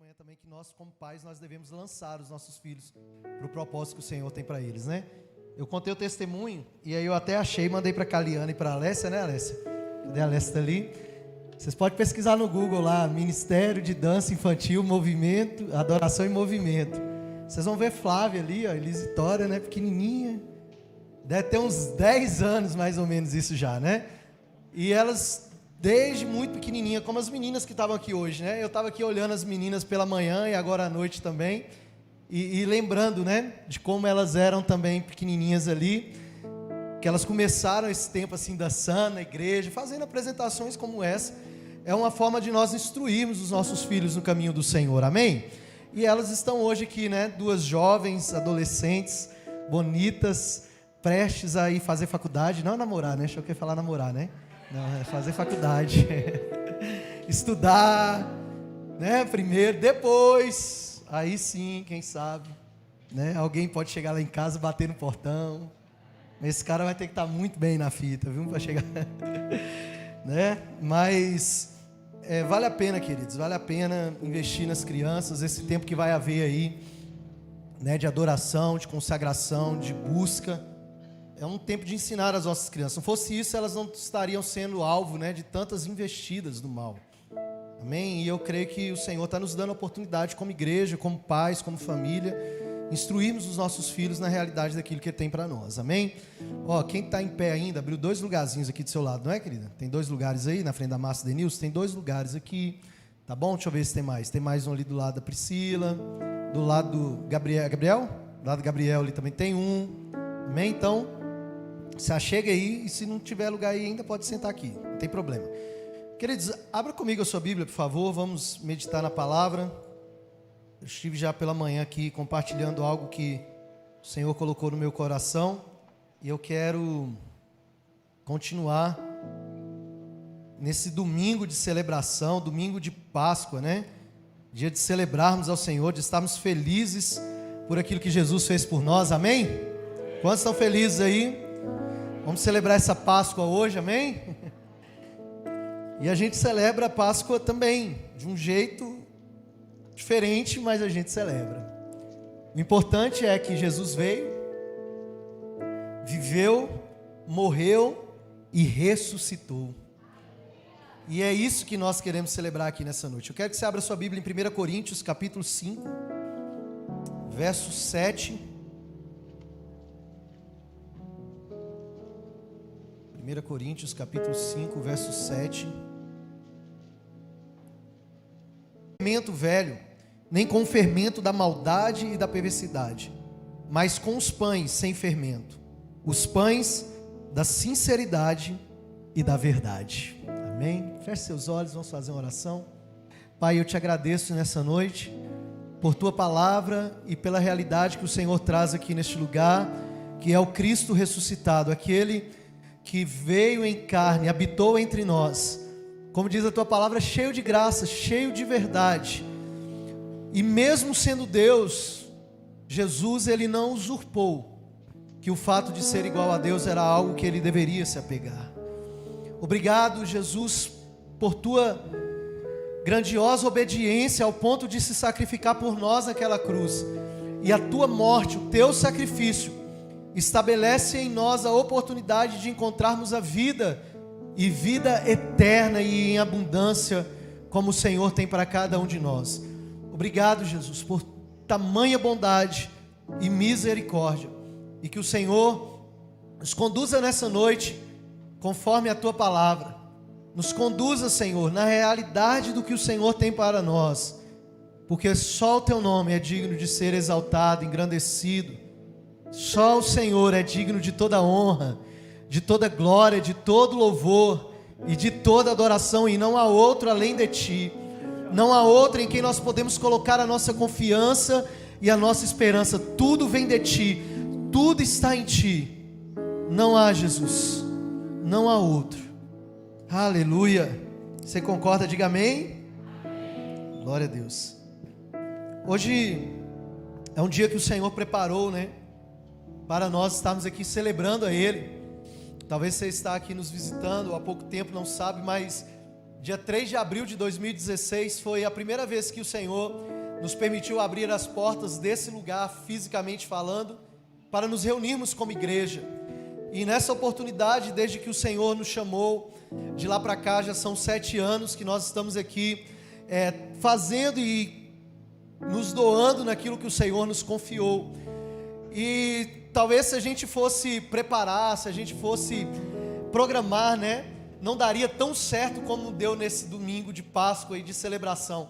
manhã também que nós, como pais, nós devemos lançar os nossos filhos para o propósito que o Senhor tem para eles, né? Eu contei o testemunho e aí eu até achei, mandei para a Caliana e para a Alessia, né, Alessia? Cadê a Alessia? Tá ali. Vocês podem pesquisar no Google lá, Ministério de Dança Infantil, Movimento, Adoração em Movimento. Vocês vão ver Flávia ali, ó, Elisitória, né, pequenininha. Deve ter uns 10 anos mais ou menos isso já, né? E elas, desde muito pequenininha, como as meninas que estavam aqui hoje, né? Eu estava aqui olhando as meninas pela manhã e agora à noite também. E lembrando, né, de como elas eram também pequenininhas ali. Que elas começaram esse tempo assim dançando na igreja, fazendo apresentações como essa. É uma forma de nós instruirmos os nossos filhos no caminho do Senhor, amém? E elas estão hoje aqui, né, duas jovens, adolescentes, bonitas, prestes a ir fazer faculdade, não namorar, né? Deixa eu falar namorar, né? Não, é fazer faculdade, estudar, né? Primeiro, depois, aí sim, quem sabe, né? Alguém pode chegar lá em casa, bater no portão. Esse cara vai ter que estar muito bem na fita, viu? Para chegar, né? Mas vale a pena, queridos, vale a pena investir nas crianças, esse tempo que vai haver aí, né? De adoração, de consagração, de busca. É um tempo de ensinar as nossas crianças. Se não fosse isso, elas não estariam sendo alvo, né, de tantas investidas do mal. Amém? E eu creio que o Senhor está nos dando a oportunidade, como igreja, como pais, como família, instruirmos os nossos filhos na realidade daquilo que Ele tem para nós. Amém? Ó, quem está em pé ainda, abriu 2 lugarzinhos aqui do seu lado, não é, querida? Tem 2 lugares aí, na frente da Márcia Denilson, tem 2 lugares aqui. Tá bom? Deixa eu ver se tem mais. Tem mais um ali do lado da Priscila, do lado do Gabriel. Gabriel? Do lado do Gabriel ali também tem um. Amém? Então, se achega aí, e se não tiver lugar aí ainda, pode sentar aqui, não tem problema. Queridos, abra comigo a sua Bíblia, por favor, vamos meditar na palavra. Eu estive já pela manhã aqui compartilhando algo que o Senhor colocou no meu coração, e eu quero continuar nesse domingo de celebração, domingo de Páscoa, né? Dia de celebrarmos ao Senhor, de estarmos felizes por aquilo que Jesus fez por nós, amém? Quantos estão felizes aí? Vamos celebrar essa Páscoa hoje, amém? E a gente celebra a Páscoa também, de um jeito diferente, mas a gente celebra. O importante é que Jesus veio, viveu, morreu e ressuscitou. E é isso que nós queremos celebrar aqui nessa noite. Eu quero que você abra sua Bíblia em 1 Coríntios, capítulo 5, verso 7. 1 Coríntios, capítulo 5, verso 7. Fermento velho, nem com o fermento da maldade e da perversidade, mas com os pães sem fermento, os pães da sinceridade e da verdade. Amém? Feche seus olhos, vamos fazer uma oração. Pai, eu te agradeço nessa noite por tua palavra e pela realidade que o Senhor traz aqui neste lugar, que é o Cristo ressuscitado, aquele que veio em carne, habitou entre nós, como diz a tua palavra, cheio de graça, cheio de verdade. E mesmo sendo Deus, Jesus, ele não usurpou que o fato de ser igual a Deus era algo que ele deveria se apegar. Obrigado, Jesus, por tua grandiosa obediência ao ponto de se sacrificar por nós naquela cruz. E a tua morte, o teu sacrifício, estabelece em nós a oportunidade de encontrarmos a vida, e vida eterna e em abundância, como o Senhor tem para cada um de nós. Obrigado, Jesus, por tamanha bondade e misericórdia, e que o Senhor nos conduza nessa noite, conforme a Tua palavra, nos conduza, Senhor, na realidade do que o Senhor tem para nós, porque só o Teu nome é digno de ser exaltado, engrandecido. Só o Senhor é digno de toda honra, de toda glória, de todo louvor e de toda adoração, e não há outro além de Ti, não há outro em quem nós podemos colocar a nossa confiança e a nossa esperança. Tudo vem de Ti, tudo está em Ti, não há, Jesus, não há outro. Aleluia. Você concorda? Diga amém. Glória a Deus. Hoje é um dia que o Senhor preparou, né, para nós estarmos aqui celebrando a Ele. Talvez você está aqui nos visitando há pouco tempo, não sabe, mas Dia 3 de abril de 2016 foi a primeira vez que o Senhor nos permitiu abrir as portas desse lugar, fisicamente falando, para nos reunirmos como igreja. E nessa oportunidade, desde que o Senhor nos chamou, de lá para cá já são 7 anos que nós estamos aqui fazendo e nos doando naquilo que o Senhor nos confiou. E talvez se a gente fosse preparar, se a gente fosse programar, né, não daria tão certo como deu nesse domingo de Páscoa e de celebração.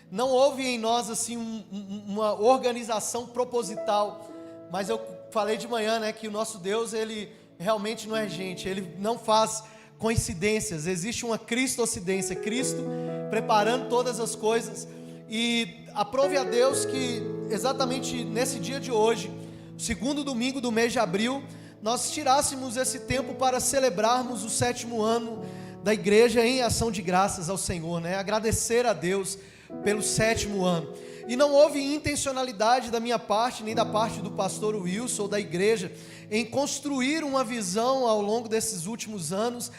Não houve em nós assim uma organização proposital, mas eu falei de manhã, né, que o nosso Deus, ele realmente não é gente, ele não faz coincidências, existe uma cristocidência, Cristo preparando todas as coisas. E aprove a Deus que exatamente nesse dia de hoje, segundo domingo do mês de abril, nós tirássemos esse tempo para celebrarmos o 7º ano da igreja em ação de graças ao Senhor, né? Agradecer a Deus pelo 7º ano. E não houve intencionalidade da minha parte, nem da parte do pastor Wilson ou da igreja, em construir uma visão ao longo desses últimos anos,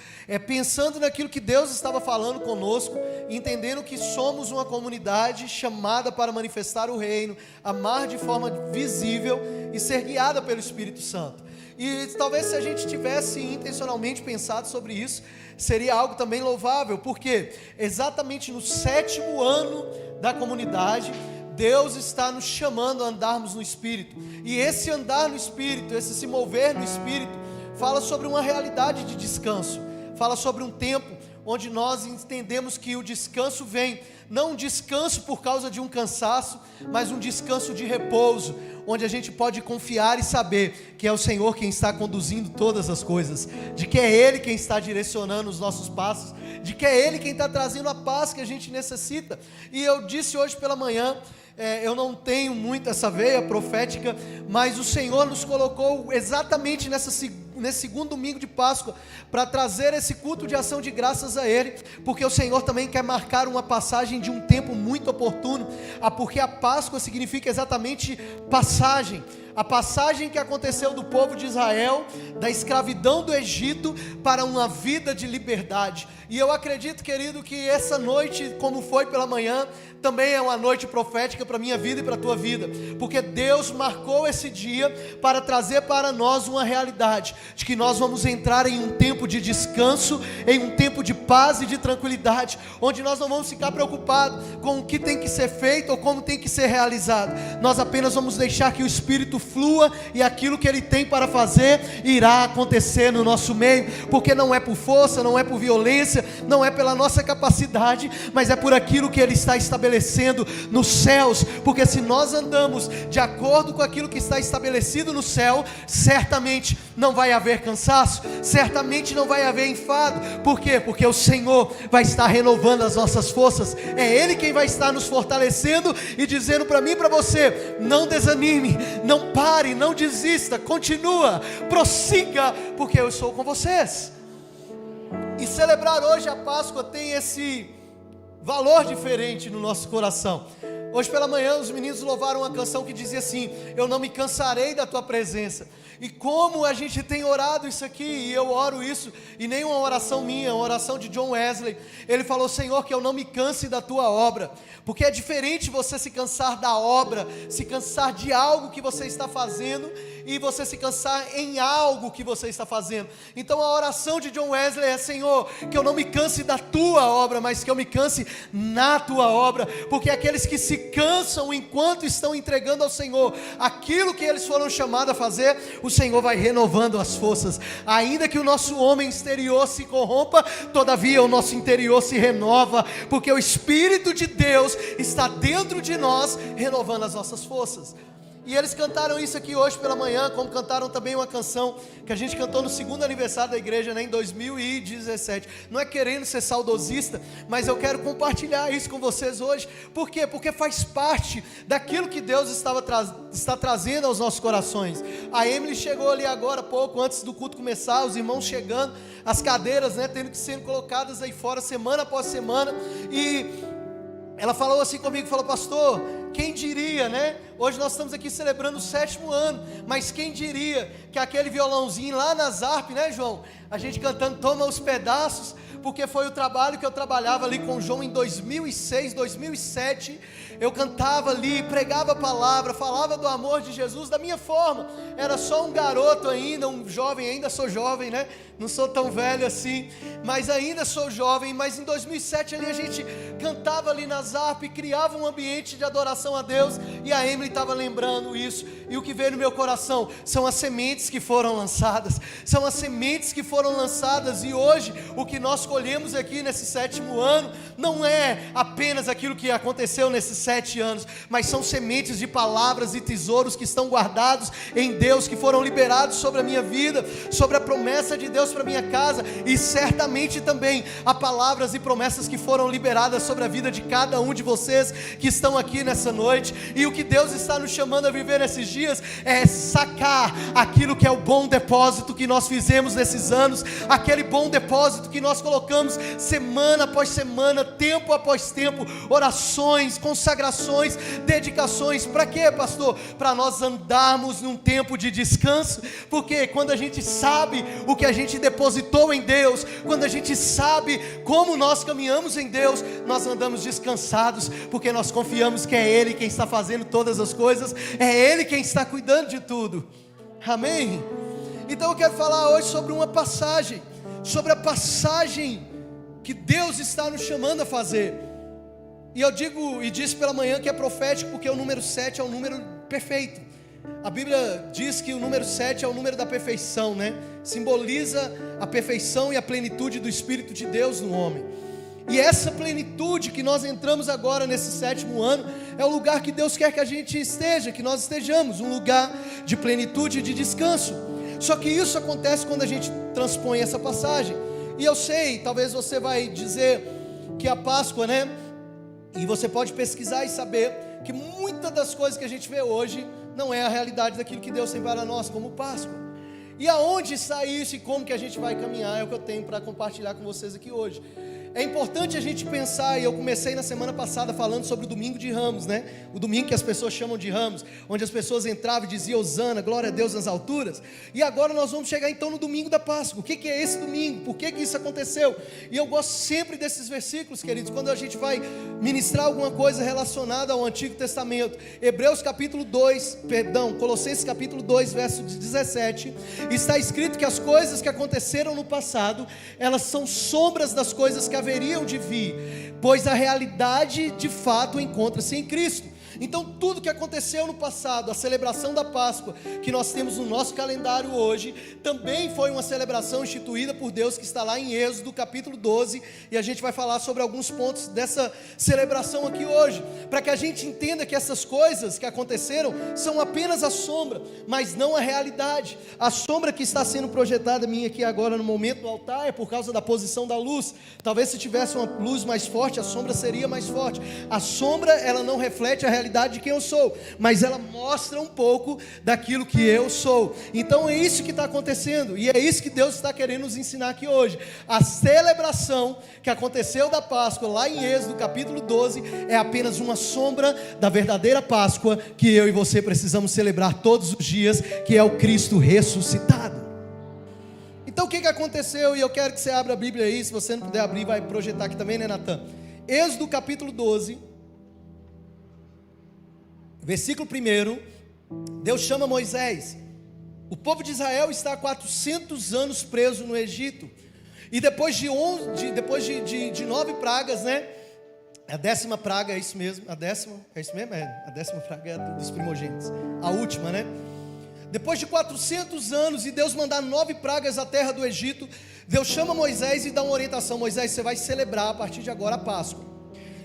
pensando naquilo que Deus estava falando conosco, entendendo que somos uma comunidade chamada para manifestar o reino, amar de forma visível e ser guiada pelo Espírito Santo. E talvez se a gente tivesse intencionalmente pensado sobre isso, seria algo também louvável, porque exatamente no 7º ano da comunidade, Deus está nos chamando a andarmos no Espírito. E esse andar no Espírito, esse se mover no Espírito, fala sobre uma realidade de descanso, fala sobre um tempo onde nós entendemos que o descanso vem, não um descanso por causa de um cansaço, mas um descanso de repouso, onde a gente pode confiar e saber que é o Senhor quem está conduzindo todas as coisas, de que é Ele quem está direcionando os nossos passos, de que é Ele quem está trazendo a paz que a gente necessita. E eu disse hoje pela manhã, eu não tenho muito essa veia profética, mas o Senhor nos colocou exatamente nesse segundo domingo de Páscoa, para trazer esse culto de ação de graças a Ele, porque o Senhor também quer marcar uma passagem de um tempo muito oportuno, porque a Páscoa significa exatamente passagem, a passagem que aconteceu do povo de Israel, da escravidão do Egito, para uma vida de liberdade. E eu acredito, querido, que essa noite, como foi pela manhã, também é uma noite profética para a minha vida e para a tua vida, porque Deus marcou esse dia para trazer para nós uma realidade, de que nós vamos entrar em um tempo de descanso, em um tempo de paz e de tranquilidade, onde nós não vamos ficar preocupados com o que tem que ser feito ou como tem que ser realizado. Nós apenas vamos deixar que o Espírito flua, e aquilo que Ele tem para fazer irá acontecer no nosso meio, porque não é por força, não é por violência, não é pela nossa capacidade, mas é por aquilo que Ele está estabelecendo nos céus. Porque se nós andamos de acordo com aquilo que está estabelecido no céu, certamente não vai haver cansaço, certamente não vai haver enfado. Por quê? Porque o Senhor vai estar renovando as nossas forças, é Ele quem vai estar nos fortalecendo e dizendo para mim e para você: não desanime, não pare, não desista, continua, prossiga, porque eu estou com vocês. E celebrar hoje a Páscoa tem esse valor diferente no nosso coração. Hoje pela manhã os meninos louvaram uma canção que dizia assim: eu não me cansarei da tua presença. E como a gente tem orado isso aqui, e eu oro isso, e nem uma oração minha, uma oração de John Wesley. Ele falou: Senhor, que eu não me canse da tua obra. Porque é diferente você se cansar da obra, se cansar de algo que você está fazendo, e você se cansar em algo que você está fazendo. Então a oração de John Wesley é: Senhor, que eu não me canse da tua obra, mas que eu me canse na tua obra. Porque aqueles que se cansam enquanto estão entregando ao Senhor aquilo que eles foram chamados a fazer, o Senhor vai renovando as forças. Ainda que o nosso homem exterior se corrompa, todavia o nosso interior se renova, porque o Espírito de Deus está dentro de nós, renovando as nossas forças. E eles cantaram isso aqui hoje pela manhã, como cantaram também uma canção que a gente cantou no 2º aniversário da igreja, né, em 2017. Não é querendo ser saudosista, mas eu quero compartilhar isso com vocês hoje. Por quê? Porque faz parte daquilo que Deus está trazendo aos nossos corações. A Emily chegou ali agora, pouco antes do culto começar, os irmãos chegando, as cadeiras, né, tendo que ser colocadas aí fora semana após semana, e ela falou assim comigo, falou: pastor, quem diria, né? Hoje nós estamos aqui celebrando o 7º ano, mas quem diria que aquele violãozinho lá nas harpas, né, João? A gente cantando Toma os Pedaços, porque foi o trabalho que eu trabalhava ali com o João em 2006, 2007. Eu cantava ali, pregava a palavra, falava do amor de Jesus da minha forma. Era só um garoto ainda, um jovem, ainda sou jovem, né? Não sou tão velho assim, mas ainda sou jovem. Mas em 2007 ali a gente cantava ali nas harpas, criava um ambiente de adoração a Deus, e a Emily estava lembrando isso, e o que veio no meu coração são as sementes que foram lançadas, são as sementes que foram lançadas, e hoje o que nós colhemos aqui nesse 7º ano, não é apenas aquilo que aconteceu nesses 7 anos, mas são sementes de palavras e tesouros que estão guardados em Deus, que foram liberados sobre a minha vida, sobre a promessa de Deus para minha casa, e certamente também há palavras e promessas que foram liberadas sobre a vida de cada um de vocês que estão aqui nessa noite. E o que Deus está nos chamando a viver nesses dias é sacar aquilo que é o bom depósito que nós fizemos nesses anos, aquele bom depósito que nós colocamos semana após semana, tempo após tempo, orações, consagrações, dedicações. Para quê, pastor? Para nós andarmos num tempo de descanso, porque quando a gente sabe o que a gente depositou em Deus, quando a gente sabe como nós caminhamos em Deus, nós andamos descansados, porque nós confiamos que é Ele quem está fazendo todas as coisas, é Ele quem está cuidando de tudo. Amém? Então eu quero falar hoje sobre uma passagem, sobre a passagem que Deus está nos chamando a fazer. E eu digo e disse pela manhã que é profético, porque o número 7 é um número perfeito. A Bíblia diz que o número 7 é o número da perfeição, né? Simboliza a perfeição e a plenitude do Espírito de Deus no homem. E essa plenitude que nós entramos agora nesse 7º ano, é o lugar que Deus quer que a gente esteja, que nós estejamos, um lugar de plenitude e de descanso. Só que isso acontece quando a gente transpõe essa passagem. E eu sei, talvez você vai dizer que a Páscoa, né? E você pode pesquisar e saber que muitas das coisas que a gente vê hoje não é a realidade daquilo que Deus tem para nós como Páscoa. E aonde está isso e como que a gente vai caminhar é o que eu tenho para compartilhar com vocês aqui hoje. É importante a gente pensar, e eu comecei na semana passada falando sobre o domingo de Ramos, né? O domingo que as pessoas chamam de Ramos, onde as pessoas entravam e diziam Hosana, glória a Deus nas alturas. E agora nós vamos chegar então no domingo da Páscoa. O que é esse domingo? Por que isso aconteceu? E eu gosto sempre desses versículos, queridos, quando a gente vai ministrar alguma coisa relacionada ao Antigo Testamento. Colossenses capítulo 2, verso 17, está escrito que as coisas que aconteceram no passado, elas são sombras das coisas que haveriam de vir, pois a realidade de fato encontra-se em Cristo. Então tudo que aconteceu no passado, a celebração da Páscoa que nós temos no nosso calendário hoje, também foi uma celebração instituída por Deus, que está lá em Êxodo capítulo 12, e a gente vai falar sobre alguns pontos dessa celebração aqui hoje, para que a gente entenda que essas coisas que aconteceram são apenas a sombra, mas não a realidade. A sombra que está sendo projetada minha aqui agora no momento no altar é por causa da posição da luz. Talvez se tivesse uma luz mais forte, a sombra seria mais forte. A sombra, ela não reflete a realidade de quem eu sou, mas ela mostra um pouco daquilo que eu sou. Então é isso que está acontecendo, e é isso que Deus está querendo nos ensinar aqui hoje. A celebração que aconteceu da Páscoa lá em Êxodo capítulo 12 é apenas uma sombra da verdadeira Páscoa que eu e você precisamos celebrar todos os dias, que é o Cristo ressuscitado. Então o que aconteceu? E eu quero que você abra a Bíblia aí. Se você não puder abrir, vai projetar aqui também, né, Natan? Êxodo capítulo 12, versículo 1, Deus chama Moisés. O povo de Israel está há 400 anos preso no Egito, e depois de 9 pragas, né? A 10ª praga, é isso mesmo? A 10ª, é isso mesmo? A 10ª praga é dos primogênitos, a última, né? Depois de 400 anos e Deus mandar 9 pragas à terra do Egito, Deus chama Moisés e dá uma orientação: Moisés, você vai celebrar a partir de agora a Páscoa.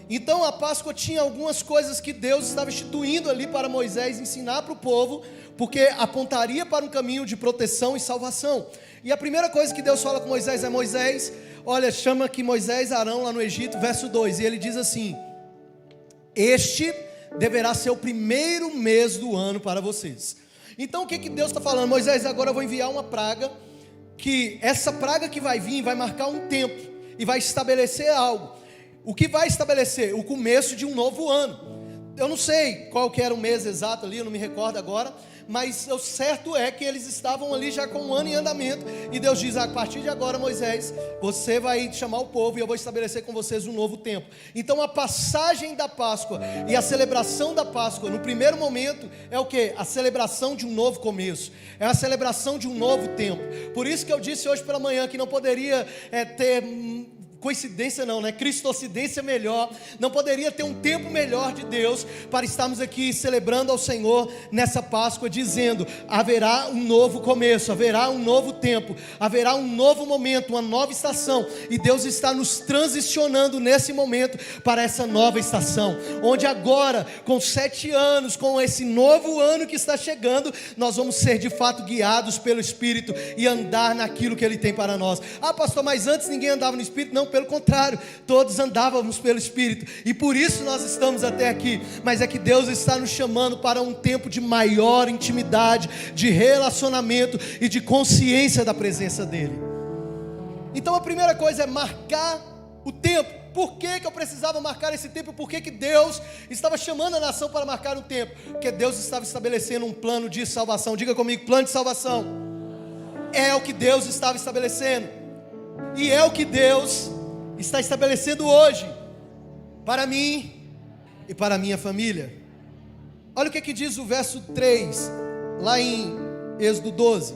Então a Páscoa tinha algumas coisas que Deus estava instituindo ali para Moisés ensinar para o povo, porque apontaria para um caminho de proteção e salvação. E a primeira coisa que Deus fala com Moisés é: Moisés, olha, chama aqui Moisés, Arão lá no Egito, verso 2, e ele diz assim: este deverá ser o primeiro mês do ano para vocês. Então o que Deus está falando? Moisés, agora eu vou enviar uma praga, que essa praga que vai vir vai marcar um tempo e vai estabelecer algo. O que vai estabelecer? O começo de um novo ano. Eu não sei qual que era o mês exato ali, eu não me recordo agora, mas o certo é que eles estavam ali já com um ano em andamento, e Deus diz: a partir de agora, Moisés, você vai chamar o povo e eu vou estabelecer com vocês um novo tempo. Então a passagem da Páscoa e a celebração da Páscoa, no primeiro momento, é o que? A celebração de um novo começo, é a celebração de um novo tempo. Por isso que eu disse hoje pela manhã que não poderia ter coincidência não, né? Cristocidência melhor, não poderia ter um tempo melhor de Deus para estarmos aqui celebrando ao Senhor nessa Páscoa, dizendo: haverá um novo começo, haverá um novo tempo, haverá um novo momento, uma nova estação, e Deus está nos transicionando nesse momento para essa nova estação, onde agora, com 7 anos, com esse novo ano que está chegando, nós vamos ser de fato guiados pelo Espírito e andar naquilo que Ele tem para nós. Ah, pastor, mas antes ninguém andava no Espírito? Não, pelo contrário, todos andávamos pelo Espírito, e por isso nós estamos até aqui. Mas é que Deus está nos chamando para um tempo de maior intimidade, de relacionamento e de consciência da presença dEle. Então a primeira coisa é marcar o tempo. Por que eu precisava marcar esse tempo? Por que Deus estava chamando a nação para marcar o tempo? Porque Deus estava estabelecendo um plano de salvação. Diga comigo: plano de salvação. É o que Deus estava estabelecendo, e é o que Deus está estabelecendo hoje para mim e para a minha família. Olha o que diz o verso 3 lá em Êxodo 12: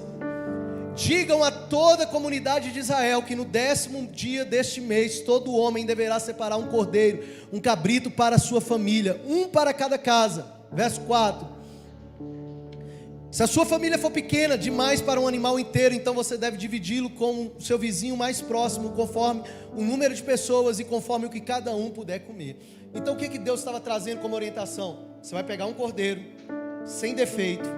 digam a toda a comunidade de Israel que no 10º dia deste mês todo homem deverá separar um cordeiro, um cabrito para a sua família, um para cada casa. Verso 4: se a sua família for pequena demais para um animal inteiro, então você deve dividi-lo com o seu vizinho mais próximo, conforme o número de pessoas e conforme o que cada um puder comer. Então o que Deus estava trazendo como orientação? Você vai pegar um cordeiro sem defeito.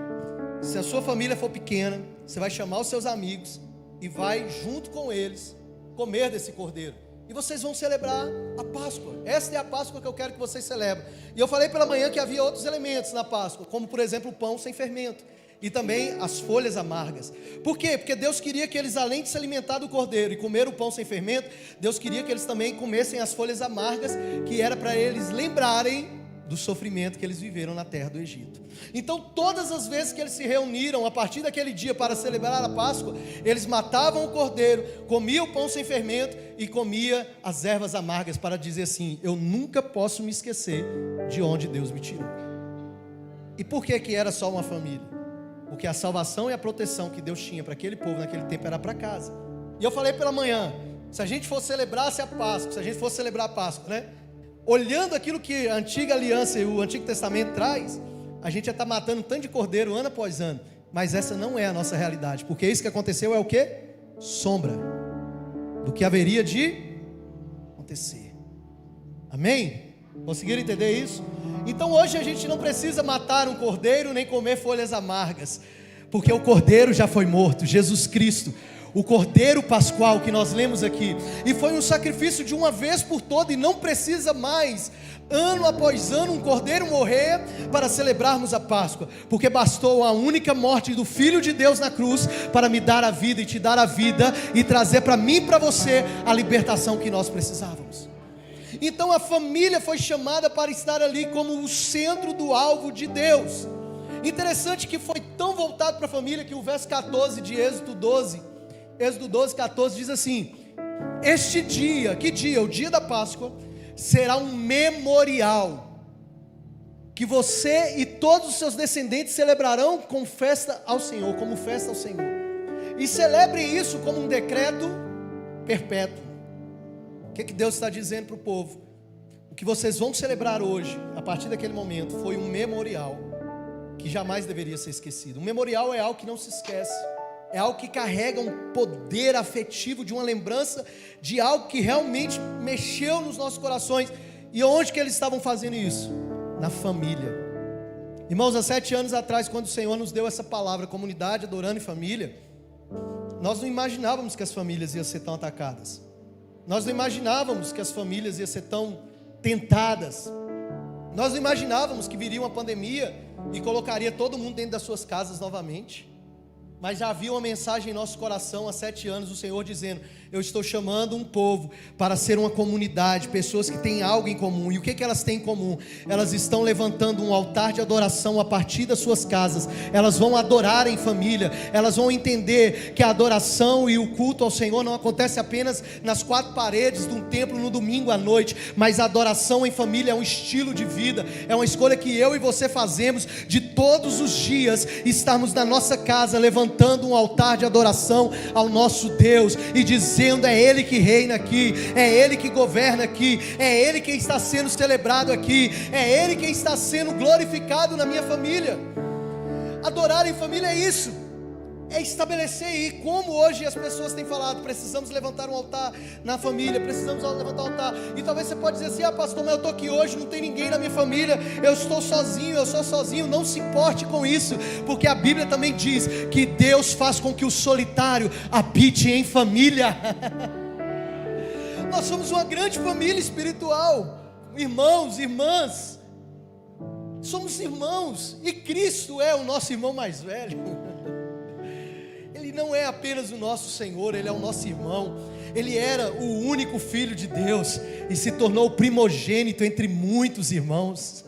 Se a sua família for pequena, você vai chamar os seus amigos e vai junto com eles comer desse cordeiro, e vocês vão celebrar a Páscoa. Essa é a Páscoa que eu quero que vocês celebrem. E eu falei pela manhã que havia outros elementos na Páscoa, como por exemplo o pão sem fermento, e também as folhas amargas. Por quê? Porque Deus queria que eles, além de se alimentar do cordeiro e comer o pão sem fermento, Deus queria que eles também comessem as folhas amargas, que era para eles lembrarem do sofrimento que eles viveram na terra do Egito. Então todas as vezes que eles se reuniram a partir daquele dia para celebrar a Páscoa, eles matavam o cordeiro, comiam o pão sem fermento e comiam as ervas amargas, para dizer assim: eu nunca posso me esquecer de onde Deus me tirou. E por que era só uma família? Porque a salvação e a proteção que Deus tinha para aquele povo naquele tempo era para casa. E eu falei pela manhã, se a gente for celebrar a Páscoa, se a gente for celebrar a Páscoa, né? Olhando aquilo que a antiga aliança e o Antigo Testamento traz, a gente já está matando um tanto de cordeiro ano após ano. Mas essa não é a nossa realidade, porque isso que aconteceu é o quê? Sombra do que haveria de acontecer. Amém? Conseguiram entender isso? Então hoje a gente não precisa matar um cordeiro nem comer folhas amargas, porque o cordeiro já foi morto, Jesus Cristo, o cordeiro pascual que nós lemos aqui, e foi um sacrifício de uma vez por toda, e não precisa mais ano após ano um cordeiro morrer para celebrarmos a Páscoa, porque bastou a única morte do Filho de Deus na cruz para me dar a vida e te dar a vida, e trazer para mim e para você a libertação que nós precisávamos. Então a família foi chamada para estar ali como o centro do alvo de Deus. Interessante que foi tão voltado para a família que o verso 14 de Êxodo 12, 14 diz assim: este dia, que dia? O dia da Páscoa, será um memorial, que você e todos os seus descendentes celebrarão com festa ao Senhor, como festa ao Senhor, e celebre isso como um decreto perpétuo. O que Deus está dizendo para o povo? O que vocês vão celebrar hoje, a partir daquele momento, foi um memorial que jamais deveria ser esquecido. Um memorial é algo que não se esquece, é algo que carrega um poder afetivo, de uma lembrança de algo que realmente mexeu nos nossos corações. E onde que eles estavam fazendo isso? Na família. Irmãos, há 7 anos atrás, quando o Senhor nos deu essa palavra, comunidade adorando em família, nós não imaginávamos que as famílias iam ser tão atacadas. Nós não imaginávamos que as famílias iam ser tão tentadas. Nós não imaginávamos que viria uma pandemia e colocaria todo mundo dentro das suas casas novamente. Mas já havia uma mensagem em nosso coração há 7 anos, o Senhor dizendo: Eu estou chamando um povo para ser uma comunidade, pessoas que têm algo em comum. E o que elas têm em comum? Elas estão levantando um altar de adoração a partir das suas casas. Elas vão adorar em família. Elas vão entender que a adoração e o culto ao Senhor não acontece apenas nas quatro paredes de um templo no domingo à noite, mas a adoração em família é um estilo de vida, é uma escolha que eu e você fazemos de todos os dias estarmos na nossa casa levantando um altar de adoração ao nosso Deus e dizendo: é Ele que reina aqui, é Ele que governa aqui, é Ele quem está sendo celebrado aqui, é Ele quem está sendo glorificado na minha família. Adorar em família é isso, é estabelecer. E como hoje as pessoas têm falado, precisamos levantar um altar na família, precisamos levantar um altar. E talvez você pode dizer assim: pastor, mas eu estou aqui hoje, não tem ninguém na minha família, eu estou sozinho, eu sou sozinho. Não se importe com isso, porque a Bíblia também diz que Deus faz com que o solitário habite em família. Nós somos uma grande família espiritual, irmãos, irmãs, somos irmãos, e Cristo é o nosso irmão mais velho. Ele não é apenas o nosso Senhor, Ele é o nosso irmão. Ele era o único Filho de Deus e se tornou o primogênito entre muitos irmãos.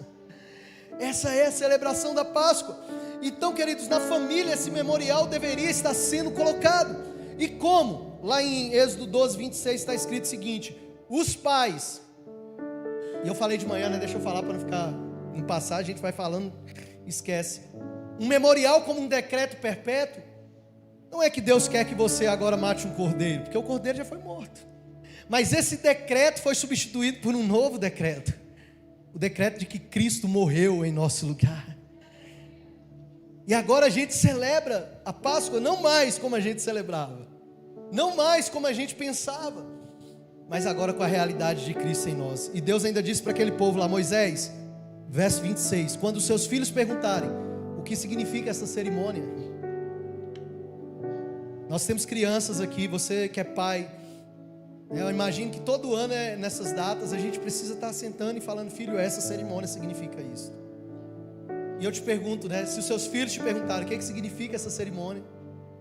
Essa é a celebração da Páscoa. Então, queridos, na família esse memorial deveria estar sendo colocado. E como? Lá em Êxodo 12, 26 está escrito o seguinte: os pais, e eu falei de manhã, né? Deixa eu falar para não ficar em passagem, a gente vai falando, esquece. Um memorial como um decreto perpétuo. Não é que Deus quer que você agora mate um cordeiro, porque o cordeiro já foi morto. Mas esse decreto foi substituído por um novo decreto. O decreto de que Cristo morreu em nosso lugar. E agora a gente celebra a Páscoa não mais como a gente celebrava, não mais como a gente pensava, mas agora com a realidade de Cristo em nós. E Deus ainda disse para aquele povo lá, Moisés, verso 26, quando os seus filhos perguntarem o que significa essa cerimônia. Nós temos crianças aqui, você que é pai, eu imagino que todo ano nessas datas a gente precisa estar sentando e falando: filho, essa cerimônia significa isso. E eu te pergunto, né, se os seus filhos te perguntarem o que significa essa cerimônia,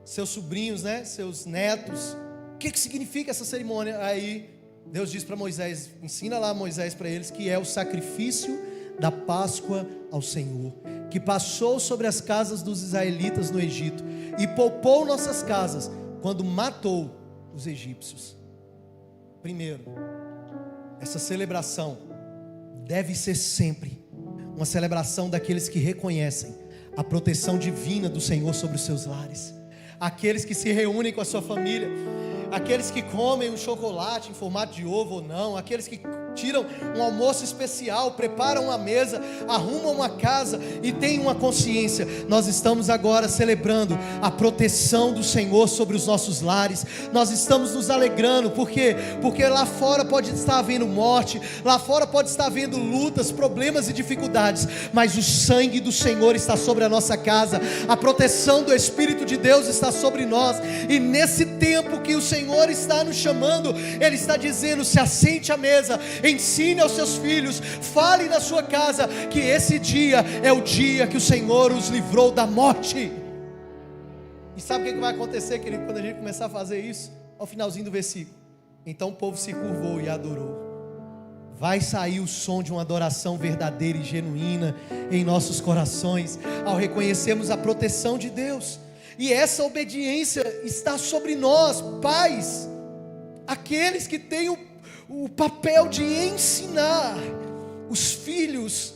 seus sobrinhos, né, seus netos, o que significa essa cerimônia? Aí Deus diz para Moisés, ensina lá Moisés para eles, que é o sacrifício da Páscoa ao Senhor, que passou sobre as casas dos israelitas no Egito e poupou nossas casas quando matou os egípcios. Primeiro, essa celebração deve ser sempre uma celebração daqueles que reconhecem a proteção divina do Senhor sobre os seus lares, aqueles que se reúnem com a sua família, aqueles que comem um chocolate em formato de ovo ou não, aqueles que tiram um almoço especial, preparam uma mesa, arrumam uma casa e têm uma consciência: nós estamos agora celebrando a proteção do Senhor sobre os nossos lares. Nós estamos nos alegrando, porque lá fora pode estar havendo morte, lá fora pode estar havendo lutas, problemas e dificuldades, mas o sangue do Senhor está sobre a nossa casa, a proteção do Espírito de Deus está sobre nós. E nesse tempo que o Senhor está nos chamando, Ele está dizendo: se assente à mesa, ensine aos seus filhos, fale na sua casa que esse dia é o dia que o Senhor os livrou da morte. E sabe o que vai acontecer, querido, quando a gente começar a fazer isso? Ao finalzinho do versículo: então o povo se curvou e adorou. Vai sair o som de uma adoração verdadeira e genuína em nossos corações, ao reconhecermos a proteção de Deus. E essa obediência está sobre nós, pais, aqueles que têm o papel de ensinar os filhos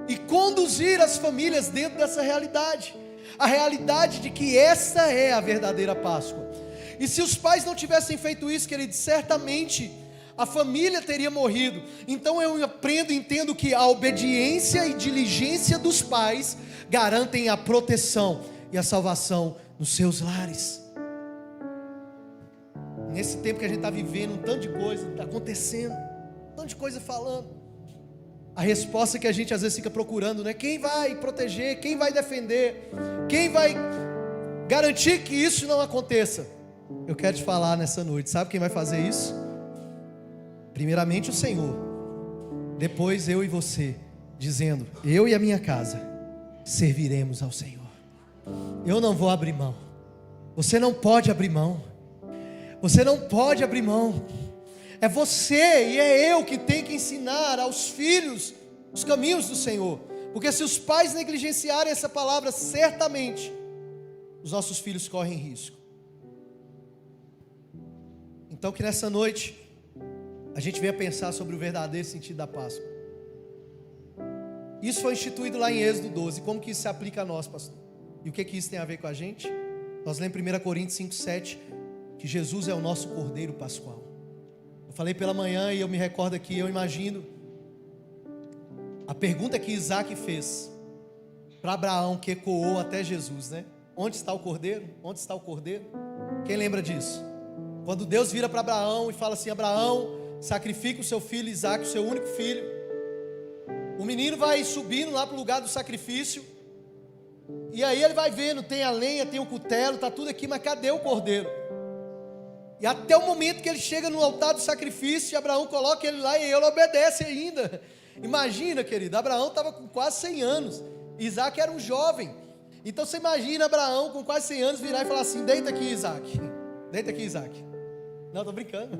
e conduzir as famílias dentro dessa realidade, a realidade de que essa é a verdadeira Páscoa. E se os pais não tivessem feito isso, queridos, certamente a família teria morrido. Então eu aprendo e entendo que a obediência e diligência dos pais garantem a proteção e a salvação nos seus lares. Nesse tempo que a gente está vivendo, um tanto de coisa está acontecendo, um tanto de coisa falando. A resposta que a gente às vezes fica procurando, né? Quem vai proteger, quem vai defender, quem vai garantir que isso não aconteça? Eu quero te falar nessa noite, sabe quem vai fazer isso? Primeiramente o Senhor, depois eu e você, dizendo: eu e a minha casa serviremos ao Senhor. Eu não vou abrir mão. Você não pode abrir mão. Você não pode abrir mão. É você e é eu que tem que ensinar aos filhos os caminhos do Senhor. Porque se os pais negligenciarem essa palavra, certamente os nossos filhos correm risco. Então que nessa noite a gente venha pensar sobre o verdadeiro sentido da Páscoa. Isso foi instituído lá em Êxodo 12. Como que isso se aplica a nós, pastor? E o que isso tem a ver com a gente? Nós lemos em 1 Coríntios 5,7 que Jesus é o nosso Cordeiro Pascual. Eu falei pela manhã e eu me recordo aqui, eu imagino a pergunta que Isaac fez para Abraão, que ecoou até Jesus, né? Onde está o Cordeiro? Onde está o Cordeiro? Quem lembra disso? Quando Deus vira para Abraão e fala assim: Abraão, sacrifica o seu filho Isaac, o seu único filho. O menino vai subindo lá para o lugar do sacrifício, e aí ele vai vendo, tem a lenha, tem o cutelo, está tudo aqui, mas cadê o cordeiro? E até o momento que ele chega no altar do sacrifício, Abraão coloca ele lá e ele obedece ainda. Imagina, querido, Abraão estava com quase 100 anos, Isaac era um jovem. Então você imagina Abraão com quase 100 anos virar e falar assim: deita aqui, Isaac. Deita aqui, Isaac. Não, estou brincando.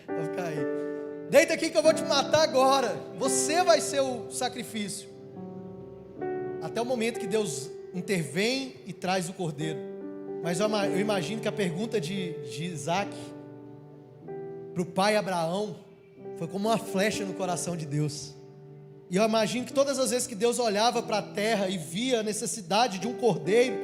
Vou ficar aí. Deita aqui que eu vou te matar agora. Você vai ser o sacrifício. Até o momento que Deus intervém e traz o cordeiro. Mas eu imagino que a pergunta de Isaac para o pai Abraão foi como uma flecha no coração de Deus. E eu imagino que todas as vezes que Deus olhava para a terra e via a necessidade de um cordeiro,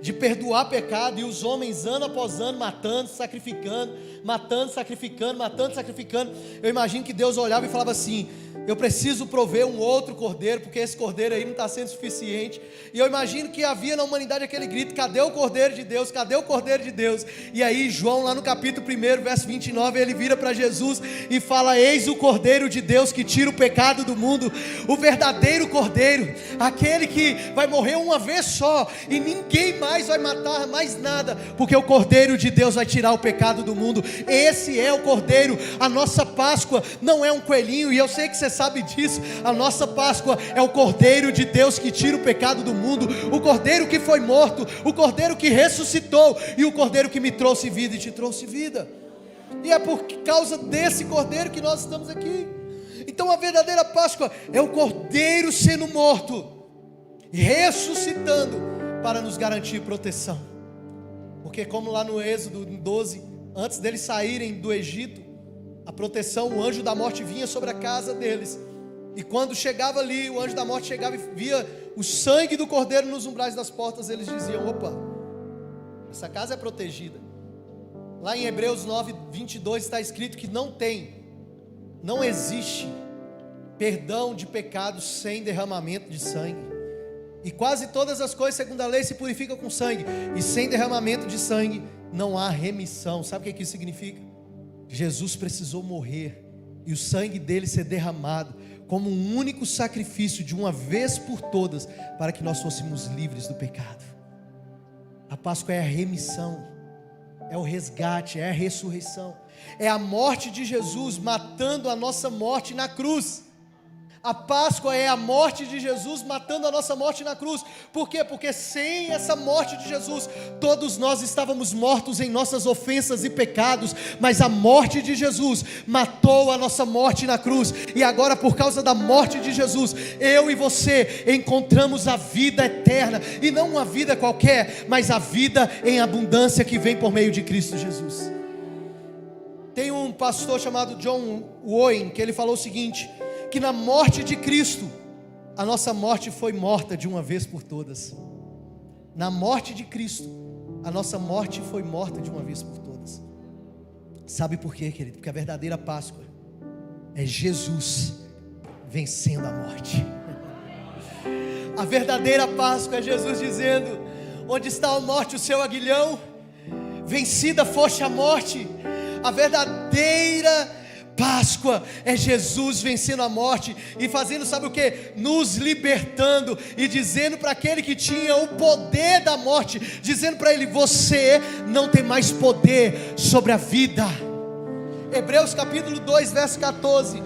de perdoar pecado, e os homens ano após ano matando, sacrificando, matando, sacrificando, matando, sacrificando, eu imagino que Deus olhava e falava assim: eu preciso prover um outro cordeiro, porque esse cordeiro aí não está sendo suficiente. E eu imagino que havia na humanidade aquele grito: cadê o cordeiro de Deus? Cadê o cordeiro de Deus? E aí João, lá no capítulo 1, verso 29, ele vira para Jesus e fala: eis o cordeiro de Deus que tira o pecado do mundo. O verdadeiro cordeiro, aquele que vai morrer uma vez só, e ninguém mais vai matar mais nada, porque o cordeiro de Deus vai tirar o pecado do mundo. Esse é o cordeiro. A nossa Páscoa não é um coelhinho, e eu sei que você sabe disso. A nossa Páscoa é o Cordeiro de Deus que tira o pecado do mundo, o Cordeiro que foi morto, o Cordeiro que ressuscitou, e o Cordeiro que me trouxe vida e te trouxe vida. E é por causa desse Cordeiro que nós estamos aqui. Então a verdadeira Páscoa é o Cordeiro sendo morto e ressuscitando para nos garantir proteção. Porque como lá no Êxodo 12, antes deles saírem do Egito, a proteção, o anjo da morte vinha sobre a casa deles, e quando chegava ali, o anjo da morte chegava e via o sangue do cordeiro nos umbrais das portas, eles diziam: opa, essa casa é protegida. Lá em Hebreus 9, 22 está escrito que não existe perdão de pecados sem derramamento de sangue. E quase todas as coisas, segundo a lei, se purificam com sangue, e sem derramamento de sangue não há remissão. Sabe o que isso significa? Jesus precisou morrer e o sangue dele ser derramado como um único sacrifício de uma vez por todas, para que nós fôssemos livres do pecado. A Páscoa é a remissão, é o resgate, é a ressurreição, é a morte de Jesus matando a nossa morte na cruz. A Páscoa é a morte de Jesus matando a nossa morte na cruz. Por quê? Porque sem essa morte de Jesus, todos nós estávamos mortos em nossas ofensas e pecados, mas a morte de Jesus matou a nossa morte na cruz, e agora por causa da morte de Jesus, eu e você encontramos a vida eterna, e não uma vida qualquer, mas a vida em abundância que vem por meio de Cristo Jesus. Tem um pastor chamado John Owen, que ele falou o seguinte: que na morte de Cristo, a nossa morte foi morta de uma vez por todas. Na morte de Cristo, a nossa morte foi morta de uma vez por todas. Sabe por quê, querido? Porque a verdadeira Páscoa é Jesus vencendo a morte. A verdadeira Páscoa é Jesus dizendo: onde está a morte, o seu aguilhão? Vencida foste a morte. A verdadeira Páscoa é Jesus vencendo a morte e fazendo, sabe o que? Nos libertando e dizendo para aquele que tinha o poder da morte, dizendo para ele: você não tem mais poder sobre a vida. Hebreus capítulo 2, verso 14,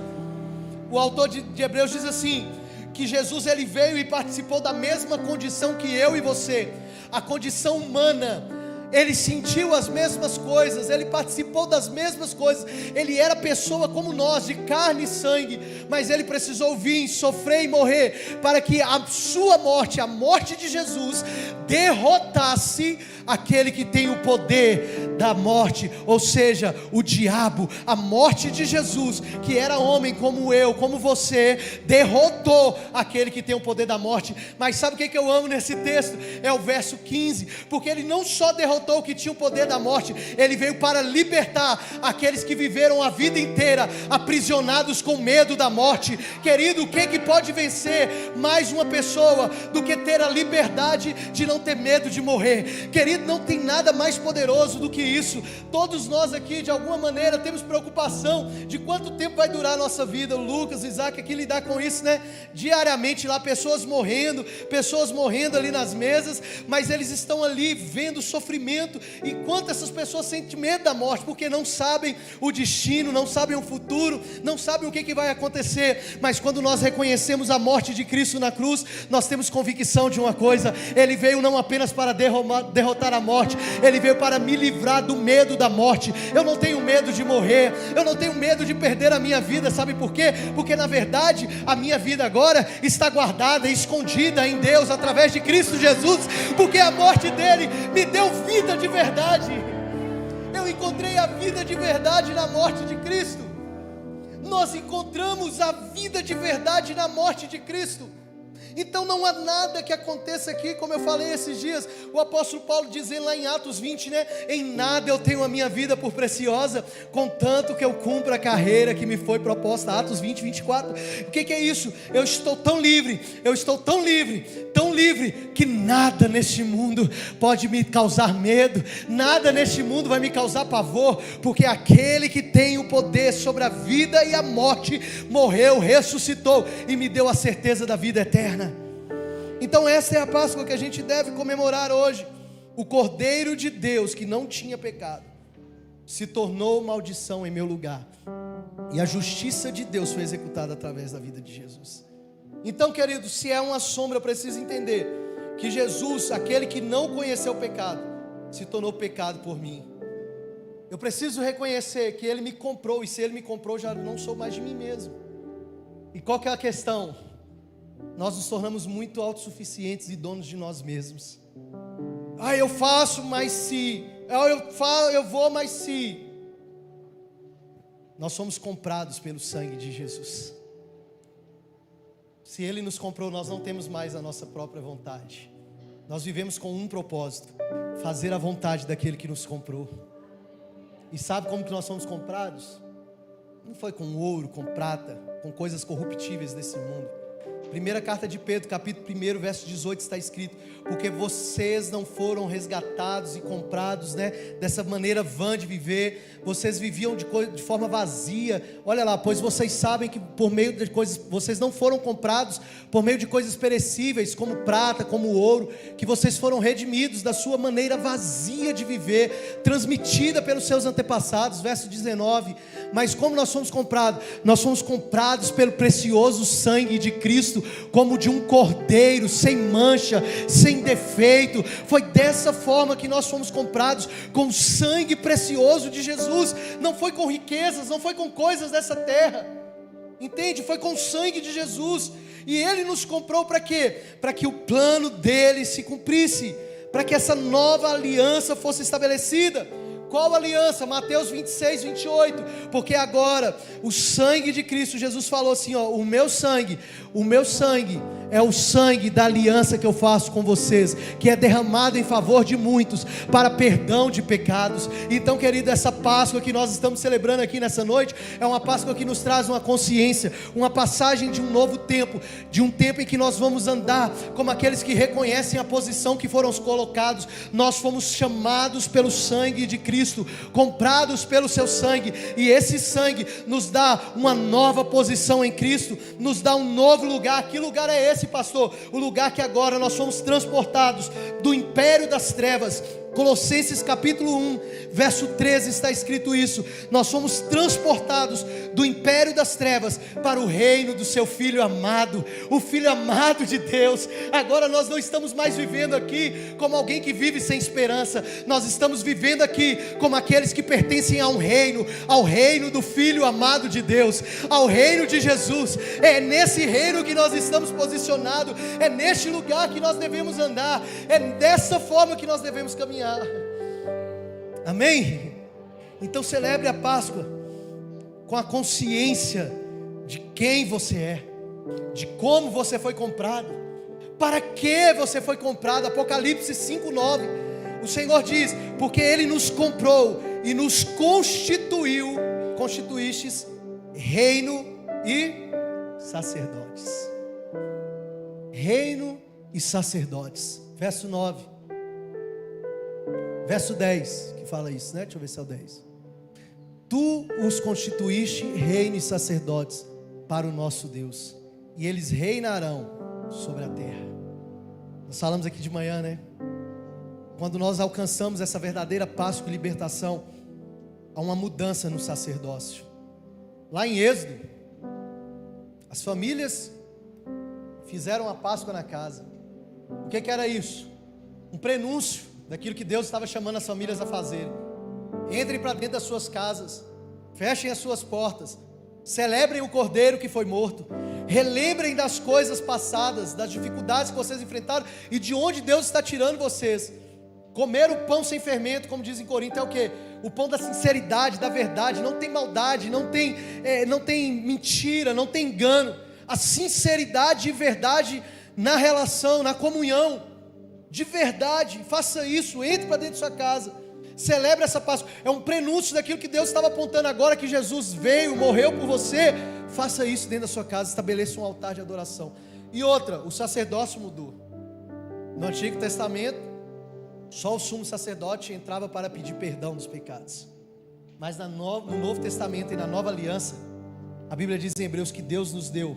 o autor de Hebreus diz assim: que Jesus ele veio e participou da mesma condição que eu e você, a condição humana. Ele sentiu as mesmas coisas, ele participou das mesmas coisas, ele era pessoa como nós, de carne e sangue, mas ele precisou vir, sofrer e morrer, para que a sua morte, a morte de Jesus, derrotasse aquele que tem o poder da morte, ou seja, o diabo. A morte de Jesus, que era homem como eu, como você, derrotou aquele que tem o poder da morte. Mas sabe o que eu amo nesse texto? É o verso 15, porque ele não só derrotou o que tinha o poder da morte, ele veio para libertar aqueles que viveram a vida inteira aprisionados com medo da morte. Querido, o que pode vencer mais uma pessoa do que ter a liberdade de não ter medo de morrer? Querido, não tem nada mais poderoso do que isso. Todos nós aqui, de alguma maneira, temos preocupação de quanto tempo vai durar a nossa vida. O Lucas, Isaac aqui lidar com isso, né? Diariamente lá, pessoas morrendo ali nas mesas, mas eles estão ali vendo o sofrimento, enquanto essas pessoas sentem medo da morte, porque não sabem o destino, não sabem o futuro, não sabem o que vai acontecer. Mas quando nós reconhecemos a morte de Cristo na cruz, nós temos convicção de uma coisa: ele veio não apenas para derrotar a morte, ele veio para me livrar do medo da morte. Eu não tenho medo de morrer, eu não tenho medo de perder a minha vida. Sabe por quê? Porque na verdade a minha vida agora está guardada e escondida em Deus através de Cristo Jesus, porque a morte dele me deu vida de verdade. Eu encontrei a vida de verdade na morte de Cristo. Nós encontramos a vida de verdade na morte de Cristo. Então não há nada que aconteça aqui, como eu falei esses dias, o apóstolo Paulo dizendo lá em Atos 20, né? Em nada eu tenho a minha vida por preciosa, contanto que eu cumpra a carreira que me foi proposta. Atos 20, 24. O que é isso? Eu estou tão livre, tão livre, que nada neste mundo pode me causar medo, nada neste mundo vai me causar pavor, porque aquele que tem o poder sobre a vida e a morte, morreu, ressuscitou e me deu a certeza da vida eterna. Então essa é a Páscoa que a gente deve comemorar hoje. O Cordeiro de Deus, que não tinha pecado, se tornou maldição em meu lugar, e a justiça de Deus foi executada através da vida de Jesus. Então, querido, se é uma sombra, eu preciso entender que Jesus, aquele que não conheceu o pecado, se tornou pecado por mim. Eu preciso reconhecer que Ele me comprou, e se Ele me comprou, já não sou mais de mim mesmo. E qual que é a questão? Nós nos tornamos muito autossuficientes e donos de nós mesmos. Eu faço, mas se. Eu vou, mas se. Nós somos comprados pelo sangue de Jesus. Se Ele nos comprou, nós não temos mais a nossa própria vontade. Nós vivemos com um propósito: fazer a vontade daquele que nos comprou. E sabe como que nós somos comprados? Não foi com ouro, com prata, com coisas corruptíveis desse mundo. Primeira carta de Pedro, capítulo 1, verso 18, está escrito: porque vocês não foram resgatados e comprados, né, dessa maneira vã de viver. Vocês viviam de forma vazia. Olha lá, pois vocês sabem que por meio de coisas, vocês não foram comprados por meio de coisas perecíveis, como prata, como ouro, que vocês foram redimidos da sua maneira vazia de viver, transmitida pelos seus antepassados. Verso 19: mas como nós somos comprados? Nós somos comprados pelo precioso sangue de Cristo, como de um cordeiro, sem mancha, sem defeito. Foi dessa forma que nós fomos comprados, com o sangue precioso de Jesus. Não foi com riquezas, não foi com coisas dessa terra, entende? Foi com o sangue de Jesus. E Ele nos comprou para quê? Para que o plano dele se cumprisse, para que essa nova aliança fosse estabelecida. Qual aliança? Mateus 26, 28. Porque agora o sangue de Cristo, Jesus falou assim, o meu sangue é o sangue da aliança que eu faço com vocês, que é derramado em favor de muitos, para perdão de pecados. Então, querido, essa Páscoa que nós estamos celebrando aqui nessa noite, é uma Páscoa que nos traz uma consciência, uma passagem de um novo tempo, de um tempo em que nós vamos andar como aqueles que reconhecem a posição que foram colocados. Nós fomos chamados pelo sangue de Cristo, comprados pelo seu sangue, e esse sangue nos dá uma nova posição em Cristo, nos dá um novo lugar. Que lugar é esse, pastor? O lugar que agora nós somos transportados do império das trevas Colossenses capítulo 1, verso 13 está escrito isso: nós somos transportados do império das trevas para o reino do seu Filho amado, o Filho amado de Deus. Agora nós não estamos mais vivendo aqui como alguém que vive sem esperança, nós estamos vivendo aqui como aqueles que pertencem a um reino, ao reino do Filho amado de Deus, ao reino de Jesus. É nesse reino que nós estamos posicionados, é neste lugar que nós devemos andar, é dessa forma que nós devemos caminhar. Amém? Então celebre a Páscoa com a consciência de quem você é, de como você foi comprado, para que você foi comprado. Apocalipse 5:9, o Senhor diz: porque Ele nos comprou e nos constituístes reino e sacerdotes. Reino e sacerdotes. Verso 9. Verso 10, que fala isso, né? Deixa eu ver se é o 10. Tu os constituíste reino e sacerdotes para o nosso Deus, e eles reinarão sobre a terra. Nós falamos aqui de manhã, né? Quando nós alcançamos essa verdadeira Páscoa e libertação, há uma mudança no sacerdócio. Lá em Êxodo, as famílias fizeram a Páscoa na casa. O que era isso? Um prenúncio daquilo que Deus estava chamando as famílias a fazerem. Entrem para dentro das suas casas, fechem as suas portas, celebrem o Cordeiro que foi morto, relembrem das coisas passadas, das dificuldades que vocês enfrentaram e de onde Deus está tirando vocês. Comer o pão sem fermento, como diz em Corinto, é o que? O pão da sinceridade, da verdade. Não tem maldade, não tem mentira, não tem engano. A sinceridade e verdade na relação, na comunhão, de verdade. Faça isso, entre para dentro de sua casa, celebre essa Páscoa. É um prenúncio daquilo que Deus estava apontando agora, que Jesus veio, morreu por você. Faça isso dentro da sua casa, estabeleça um altar de adoração. E outra, o sacerdócio mudou. No Antigo Testamento, só o sumo sacerdote entrava para pedir perdão dos pecados. Mas no Novo Testamento e na Nova Aliança, a Bíblia diz em Hebreus que Deus nos deu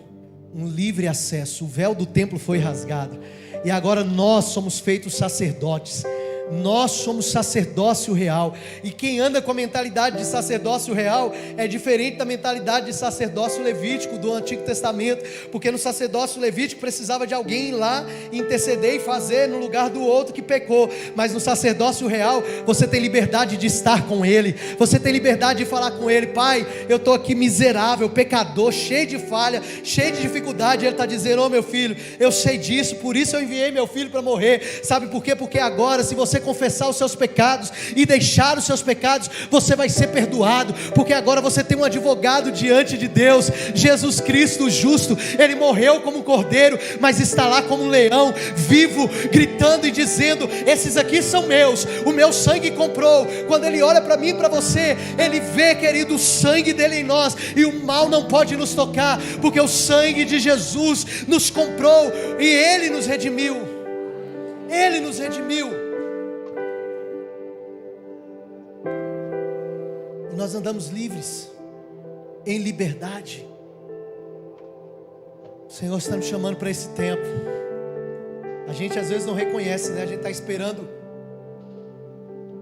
um livre acesso. O véu do templo foi rasgado, e agora nós somos feitos sacerdotes. Nós somos sacerdócio real. E quem anda com a mentalidade de sacerdócio real é diferente da mentalidade de sacerdócio levítico do Antigo Testamento. Porque no sacerdócio levítico precisava de alguém ir lá interceder e fazer no lugar do outro que pecou. Mas no sacerdócio real você tem liberdade de estar com Ele, você tem liberdade de falar com Ele: Pai, eu estou aqui miserável, pecador, cheio de falha, cheio de dificuldade. Ele está dizendo: ô meu filho, eu sei disso, por isso eu enviei meu filho para morrer. Sabe por quê? Porque agora, se você confessar os seus pecados e deixar os seus pecados, você vai ser perdoado, porque agora você tem um advogado diante de Deus, Jesus Cristo justo. Ele morreu como um cordeiro, mas está lá como um leão, vivo, gritando e dizendo: esses aqui são meus, o meu sangue comprou. Quando Ele olha para mim e para você, Ele vê, querido, o sangue dele em nós, e o mal não pode nos tocar, porque o sangue de Jesus nos comprou e Ele nos redimiu. Ele nos redimiu. E nós andamos livres, em liberdade. O Senhor está nos chamando para esse tempo. A gente às vezes não reconhece, né? A gente está esperando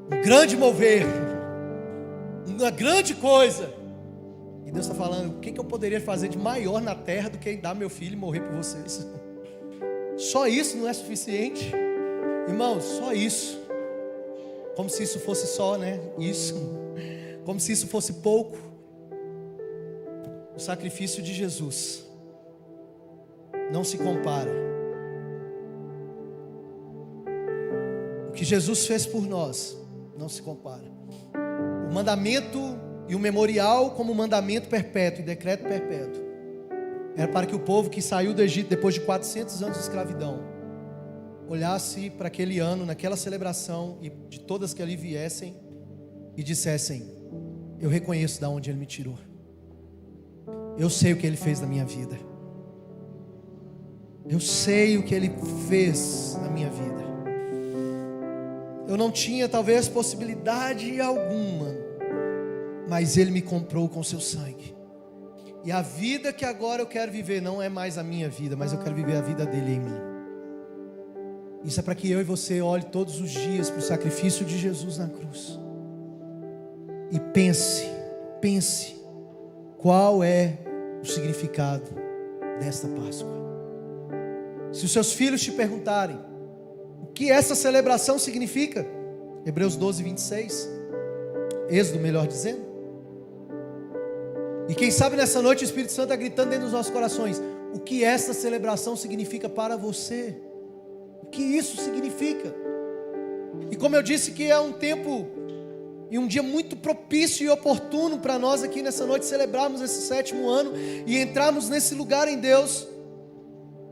um grande mover, uma grande coisa. E Deus está falando: o que eu poderia fazer de maior na terra do que dar meu filho e morrer por vocês? Só isso não é suficiente, irmãos, só isso. Como se isso fosse só, né? Isso. Como se isso fosse pouco. O sacrifício de Jesus não se compara. O que Jesus fez por nós não se compara. O mandamento e o memorial como mandamento perpétuo e decreto perpétuo era para que o povo que saiu do Egito depois de 400 anos de escravidão olhasse para aquele ano, naquela celebração, e de todas que ali viessem, e dissessem: eu reconheço de onde Ele me tirou, eu sei o que Ele fez na minha vida, eu sei o que Ele fez na minha vida. Eu não tinha talvez possibilidade alguma, mas Ele me comprou com seu sangue. E a vida que agora eu quero viver não é mais a minha vida, mas eu quero viver a vida dele em mim. Isso é para que eu e você olhe todos os dias para o sacrifício de Jesus na cruz. E pense qual é o significado desta Páscoa. Se os seus filhos te perguntarem o que essa celebração significa, Hebreus 12, 26, Êxodo, melhor dizendo. E quem sabe nessa noite o Espírito Santo está gritando dentro dos nossos corações: o que essa celebração significa para você? O que isso significa? E como eu disse que é um tempo e um dia muito propício e oportuno para nós aqui nessa noite celebrarmos esse 7º ano e entrarmos nesse lugar em Deus,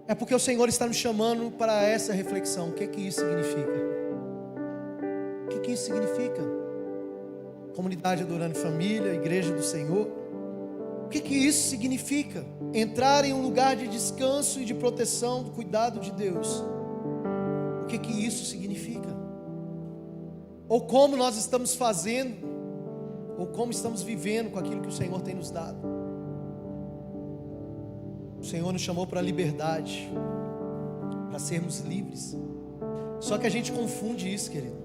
é porque o Senhor está nos chamando para essa reflexão. O que é que isso significa? O que é que isso significa? Comunidade Adorando Família, Igreja do Senhor. O que é que isso significa? Entrar em um lugar de descanso e de proteção, do cuidado de Deus. O que é que isso significa? Ou como nós estamos fazendo, ou como estamos vivendo com aquilo que o Senhor tem nos dado. O Senhor nos chamou para a liberdade, para sermos livres. Só que a gente confunde isso, querido.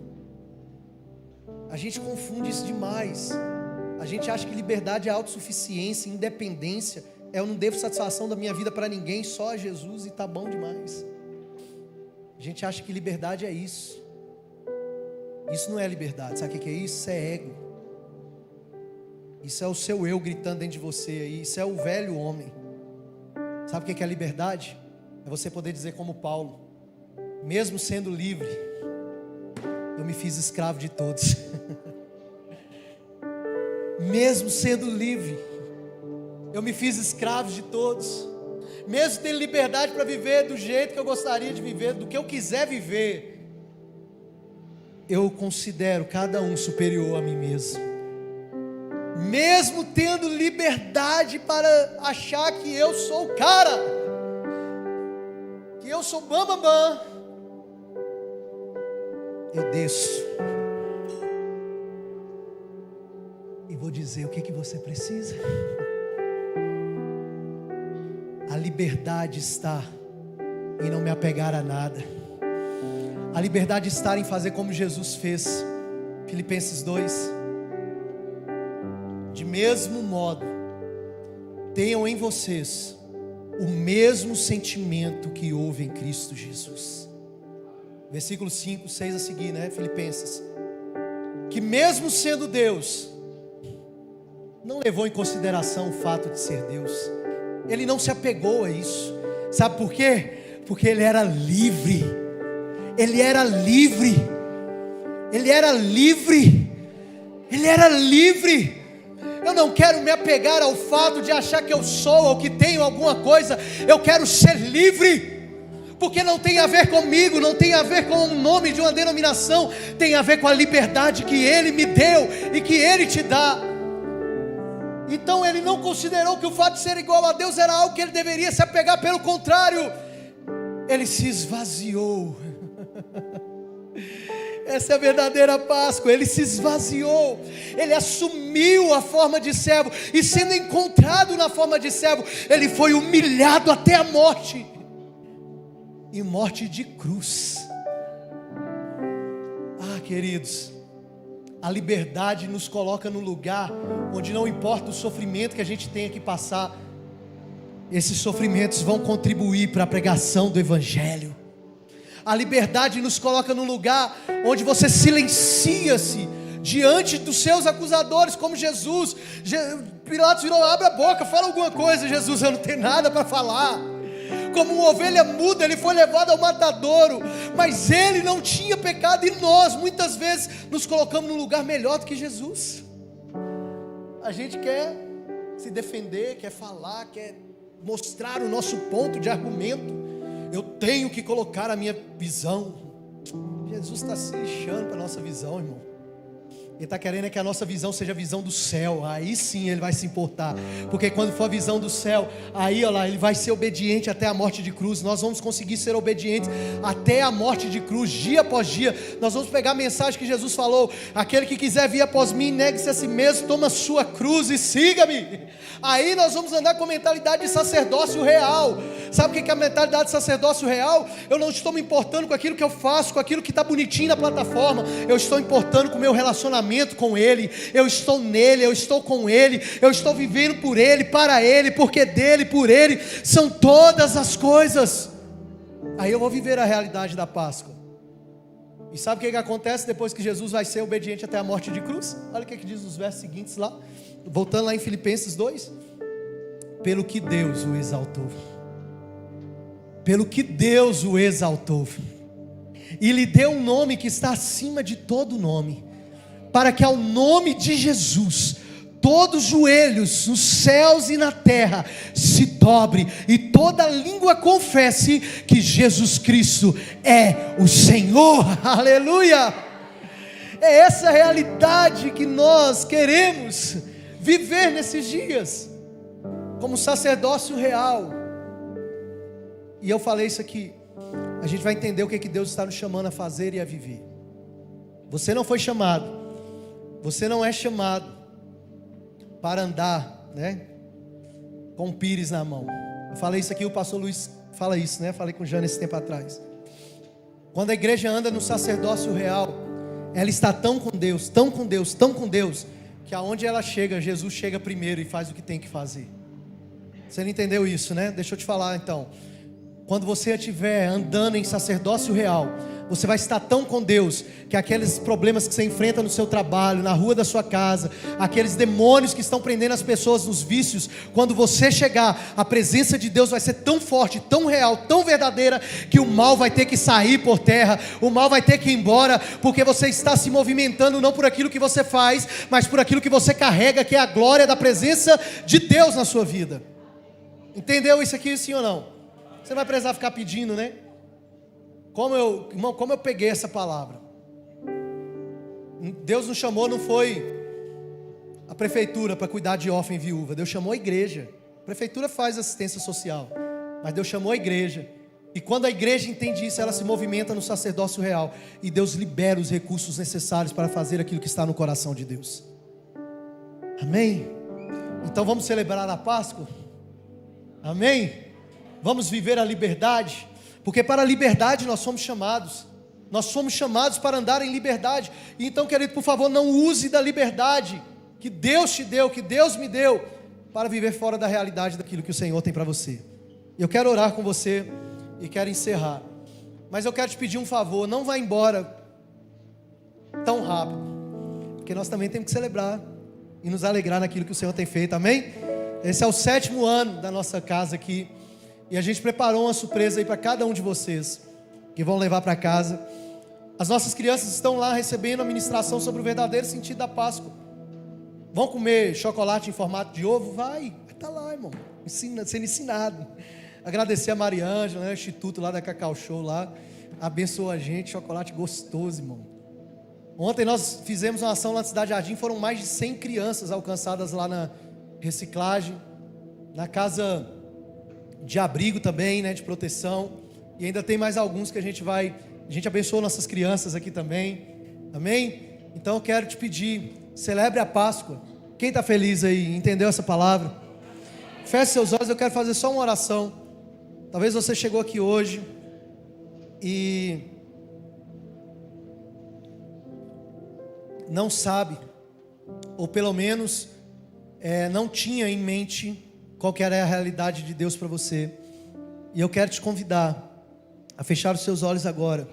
A gente confunde isso demais. A gente acha que liberdade é autossuficiência, independência. Eu não devo satisfação da minha vida para ninguém, só a Jesus e tá bom demais. A gente acha que liberdade é isso. Isso não é liberdade. Sabe o que é isso? Isso é ego. Isso é o seu eu gritando dentro de você aí. Isso é o velho homem. Sabe o que é liberdade? É você poder dizer como Paulo: mesmo sendo livre, eu me fiz escravo de todos. Mesmo sendo livre, eu me fiz escravo de todos. Mesmo tendo liberdade para viver do jeito que eu gostaria de viver, do que eu quiser viver, eu considero cada um superior a mim mesmo. Mesmo tendo liberdade para achar que eu sou o cara, que eu sou bam, eu desço e vou dizer o que você precisa. A liberdade está em não me apegar a nada. A liberdade está em fazer como Jesus fez. Filipenses 2. De mesmo modo, tenham em vocês o mesmo sentimento que houve em Cristo Jesus. Versículo 5, 6 a seguir, né? Filipenses. Que mesmo sendo Deus, não levou em consideração o fato de ser Deus. Ele não se apegou a isso. Sabe por quê? Porque ele era livre. Ele era livre. Ele era livre. Ele era livre. Eu não quero me apegar ao fato de achar que eu sou ou que tenho alguma coisa. Eu quero ser livre. Porque não tem a ver comigo, não tem a ver com o nome de uma denominação. Tem a ver com a liberdade que Ele me deu e que Ele te dá. Então ele não considerou que o fato de ser igual a Deus era algo que ele deveria se apegar. Pelo contrário, ele se esvaziou. Essa é a verdadeira Páscoa. Ele se esvaziou. Ele assumiu a forma de servo. E sendo encontrado na forma de servo, ele foi humilhado até a morte. E morte de cruz. Ah, queridos, a liberdade nos coloca no lugar onde não importa o sofrimento que a gente tenha que passar, esses sofrimentos vão contribuir para a pregação do Evangelho. A liberdade nos coloca no lugar onde você silencia-se diante dos seus acusadores, como Jesus. Pilatos virou: abre a boca, fala alguma coisa. Jesus: eu não tenho nada para falar. Como uma ovelha muda, ele foi levado ao matadouro, mas ele não tinha pecado. E nós muitas vezes nos colocamos num lugar melhor do que Jesus. A gente quer se defender, quer falar, quer mostrar o nosso ponto de argumento. Eu tenho que colocar a minha visão. Jesus está se lixando para a nossa visão, irmão. Ele está querendo que a nossa visão seja a visão do céu. Aí sim Ele vai se importar. Porque quando for a visão do céu, aí olha lá, Ele vai ser obediente até a morte de cruz. Nós vamos conseguir ser obedientes até a morte de cruz, dia após dia. Nós vamos pegar a mensagem que Jesus falou: aquele que quiser vir após mim, negue-se a si mesmo, toma sua cruz e siga-me. Aí nós vamos andar com a mentalidade de sacerdócio real. Sabe o que é a mentalidade de sacerdócio real? Eu não estou me importando com aquilo que eu faço, com aquilo que está bonitinho na plataforma. Eu estou importando com o meu relacionamento com Ele. Eu estou nele, eu estou com Ele, eu estou vivendo por Ele, para Ele, porque dele, por Ele são todas as coisas. Aí eu vou viver a realidade da Páscoa. E sabe o que acontece depois que Jesus vai ser obediente até a morte de cruz? Olha o que diz os versos seguintes lá, voltando lá em Filipenses 2. Pelo que Deus o exaltou, pelo que Deus o exaltou, e lhe deu um nome que está acima de todo nome, para que ao nome de Jesus todos os joelhos nos céus e na terra se dobre e toda língua confesse que Jesus Cristo é o Senhor. Aleluia! É essa realidade que nós queremos viver nesses dias, como sacerdócio real. E eu falei isso aqui, a gente vai entender o que Deus está nos chamando a fazer e a viver. Você não foi chamado, você não é chamado para andar, né, com pires na mão. Eu falei isso aqui, o pastor Luiz fala isso, né? Falei com o Jânio esse tempo atrás. Quando a igreja anda no sacerdócio real, ela está tão com Deus, tão com Deus, tão com Deus, que aonde ela chega, Jesus chega primeiro e faz o que tem que fazer. Você não entendeu isso, né? Deixa eu te falar então. Quando você estiver andando em sacerdócio real, você vai estar tão com Deus, que aqueles problemas que você enfrenta no seu trabalho, na rua da sua casa, aqueles demônios que estão prendendo as pessoas nos vícios, quando você chegar, a presença de Deus vai ser tão forte, tão real, tão verdadeira, que o mal vai ter que sair por terra, o mal vai ter que ir embora, porque você está se movimentando não por aquilo que você faz, mas por aquilo que você carrega, que é a glória da presença de Deus na sua vida. Entendeu isso aqui, sim ou não? Você não vai precisar ficar pedindo, né? Irmão, como eu peguei essa palavra? Deus nos chamou, não foi a prefeitura para cuidar de órfão e viúva. Deus chamou a igreja. A prefeitura faz assistência social, mas Deus chamou a igreja. E quando a igreja entende isso, ela se movimenta no sacerdócio real. E Deus libera os recursos necessários para fazer aquilo que está no coração de Deus. Amém? Então vamos celebrar a Páscoa? Amém? Vamos viver a liberdade? Porque para a liberdade nós somos chamados. Nós somos chamados para andar em liberdade. Então, querido, por favor, não use da liberdade que Deus te deu, que Deus me deu, para viver fora da realidade daquilo que o Senhor tem para você. Eu quero orar com você e quero encerrar. Mas eu quero te pedir um favor, não vá embora tão rápido, porque nós também temos que celebrar e nos alegrar naquilo que o Senhor tem feito, amém? Esse é o 7º ano da nossa casa aqui. E a gente preparou uma surpresa aí para cada um de vocês, que vão levar para casa. As nossas crianças estão lá recebendo a ministração sobre o verdadeiro sentido da Páscoa. Vão comer chocolate em formato de ovo? Vai estar lá, irmão, sendo ensinado. Agradecer a Mariângela, né, o instituto lá da Cacau Show lá, abençoou a gente, chocolate gostoso, irmão. Ontem nós fizemos uma ação lá na Cidade Jardim, foram mais de 100 crianças alcançadas lá na reciclagem, na casa de abrigo também, né, de proteção, e ainda tem mais alguns que a gente abençoou nossas crianças aqui também, amém? Então eu quero te pedir, celebre a Páscoa. Quem está feliz aí, entendeu essa palavra? Feche seus olhos, eu quero fazer só uma oração. Talvez você chegou aqui hoje e não sabe, ou pelo menos não tinha em mente qual que era a realidade de Deus para você. E eu quero te convidar a fechar os seus olhos agora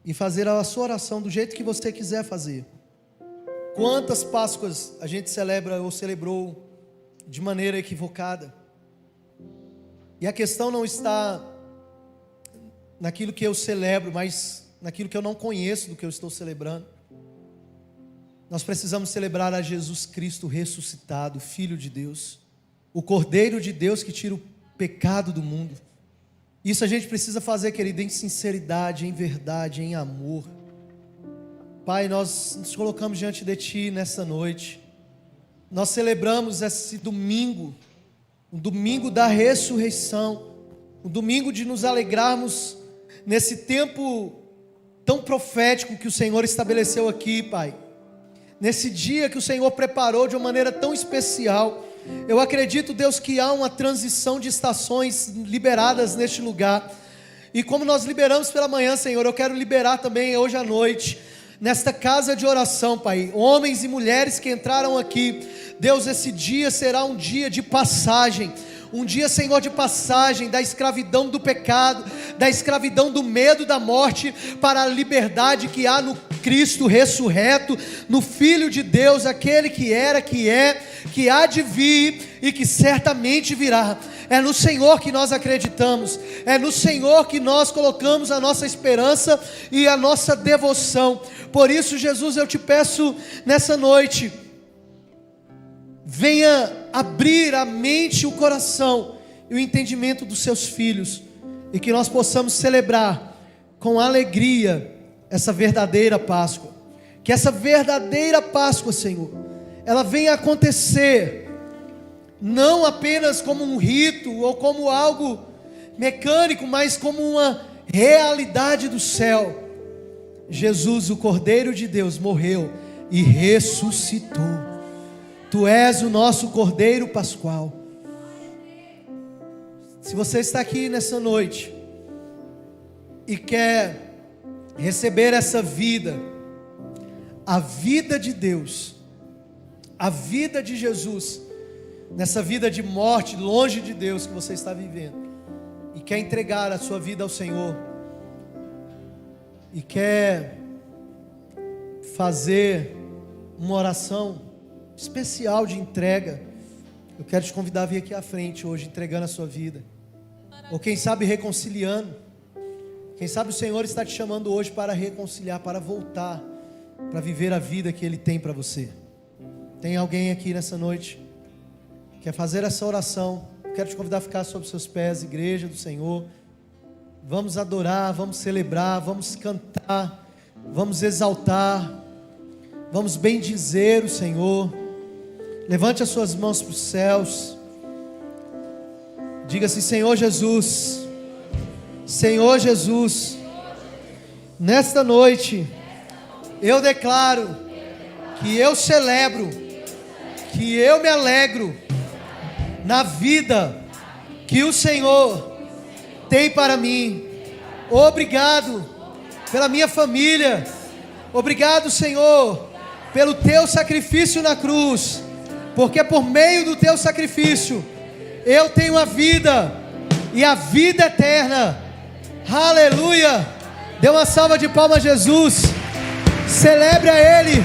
e fazer a sua oração do jeito que você quiser fazer. Quantas Páscoas a gente celebra ou celebrou de maneira equivocada? E a questão não está naquilo que eu celebro, mas naquilo que eu não conheço do que eu estou celebrando. Nós precisamos celebrar a Jesus Cristo ressuscitado, Filho de Deus, o Cordeiro de Deus que tira o pecado do mundo. Isso a gente precisa fazer, querido, em sinceridade, em verdade, em amor. Pai, nós nos colocamos diante de Ti nessa noite. Nós celebramos esse domingo, o domingo da ressurreição, o domingo de nos alegrarmos nesse tempo tão profético que o Senhor estabeleceu aqui, Pai. Nesse dia que o Senhor preparou de uma maneira tão especial. Eu acredito, Deus, que há uma transição de estações liberadas neste lugar. E como nós liberamos pela manhã, Senhor, eu quero liberar também hoje à noite, nesta casa de oração, Pai, homens e mulheres que entraram aqui. Deus, esse dia será um dia de passagem, um dia, Senhor, de passagem da escravidão do pecado, da escravidão do medo da morte, para a liberdade que há no Cristo ressurreto, no Filho de Deus, aquele que era, que é, que há de vir e que certamente virá. É no Senhor que nós acreditamos, é no Senhor que nós colocamos a nossa esperança e a nossa devoção. Por isso, Jesus, eu te peço nessa noite, venha abrir a mente e o coração e o entendimento dos seus filhos, e que nós possamos celebrar com alegria essa verdadeira Páscoa. Que essa verdadeira Páscoa, Senhor, ela venha acontecer não apenas como um rito ou como algo mecânico, mas como uma realidade do céu. Jesus, o Cordeiro de Deus, morreu e ressuscitou. Tu és o nosso Cordeiro Pascual. Se você está aqui nessa noite e quer receber essa vida, a vida de Deus, a vida de Jesus, nessa vida de morte, longe de Deus que você está vivendo, e quer entregar a sua vida ao Senhor, e quer fazer uma oração especial de entrega, eu quero te convidar a vir aqui à frente hoje, entregando a sua vida, ou quem sabe reconciliando. Quem sabe o Senhor está te chamando hoje para reconciliar, para voltar, para viver a vida que Ele tem para você. Tem alguém aqui nessa noite que quer fazer essa oração? Eu quero te convidar a ficar sobre os seus pés, igreja do Senhor. Vamos adorar, vamos celebrar, vamos cantar, vamos exaltar, vamos bendizer o Senhor. Levante as suas mãos para os céus. Diga assim: Senhor Jesus, Senhor Jesus, nesta noite eu declaro que eu celebro, que eu me alegro na vida que o Senhor tem para mim. Obrigado pela minha família. Obrigado, Senhor, pelo teu sacrifício na cruz, porque por meio do teu sacrifício eu tenho a vida e a vida eterna. Aleluia! Dê uma salva de palmas a Jesus. Celebre a Ele.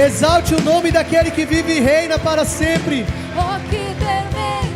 Exalte o nome daquele que vive e reina para sempre. Oh, que tremendo.